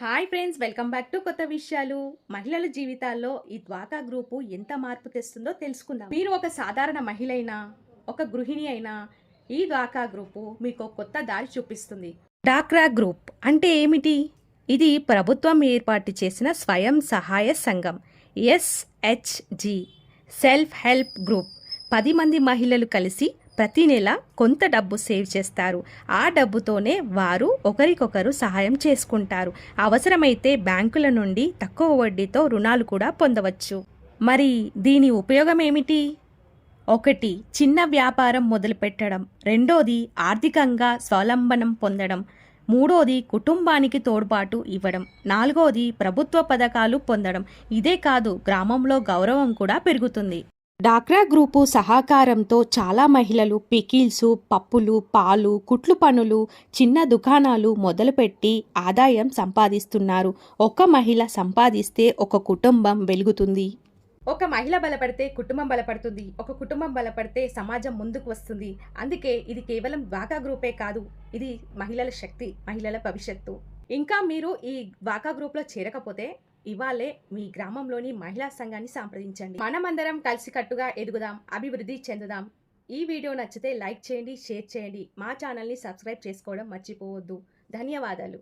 Hi friends, welcome back to కొత్త విషయాలు. మహిళల జీవితాల్లో ఈ డ్వాకా గ్రూపు ఎంత మార్పు తెస్తుందో తెలుసుకుందాం. మీరు ఒక సాధారణ మహిళ అయినా, ఒక గృహిణి అయినా, ఈ డ్వాకా గ్రూపు మీకు కొత్త దారి చూపిస్తుంది. డాక్రా గ్రూప్ అంటే ఏమిటి? ఇది ప్రభుత్వం ఏర్పాటు చేసిన స్వయం సహాయ సంఘం, ఎస్హెచ్జి, సెల్ఫ్ హెల్ప్ గ్రూప్. 10 మంది మహిళలు కలిసి ప్రతి నెల కొంత డబ్బు సేవ్ చేస్తారు. ఆ డబ్బుతోనే వారు ఒకరికొకరు సహాయం చేసుకుంటారు. అవసరమైతే బ్యాంకుల నుండి తక్కువ వడ్డీతో రుణాలు కూడా పొందవచ్చు. మరి దీని ఉపయోగం ఏమిటి? 1. చిన్న వ్యాపారం మొదలుపెట్టడం. 2. ఆర్థికంగా స్వావలంబనం పొందడం. 3. కుటుంబానికి తోడ్పాటు ఇవ్వడం. 4. ప్రభుత్వ పథకాలు పొందడం. ఇదే కాదు, గ్రామంలో గౌరవం కూడా పెరుగుతుంది. డాక్రా గ్రూపు సహకారంతో చాలా మహిళలు పికిల్స్, పప్పులు, పాలు, కుట్లు పనులు, చిన్న దుకాణాలు మొదలుపెట్టి ఆదాయం సంపాదిస్తున్నారు. ఒక మహిళ సంపాదిస్తే ఒక కుటుంబం వెలుగుతుంది. ఒక మహిళ బలపడితే కుటుంబం బలపడుతుంది. ఒక కుటుంబం బలపడితే సమాజం ముందుకు వస్తుంది. అందుకే ఇది కేవలం డ్వాకా గ్రూపే కాదు, ఇది మహిళల శక్తి, మహిళల భవిష్యత్తు. ఇంకా మీరు ఈ డ్వాకా గ్రూప్లో చేరకపోతే ఇవాళే మీ గ్రామంలోని మహిళా సంఘాన్ని సంప్రదించండి. మనమందరం కలిసికట్టుగా ఎదుగుదాం, అభివృద్ధి చెందుదాం. ఈ వీడియో నచ్చితే లైక్ చేయండి, షేర్ చేయండి. మా ఛానల్ని సబ్స్క్రైబ్ చేసుకోవడం మర్చిపోవద్దు. ధన్యవాదాలు.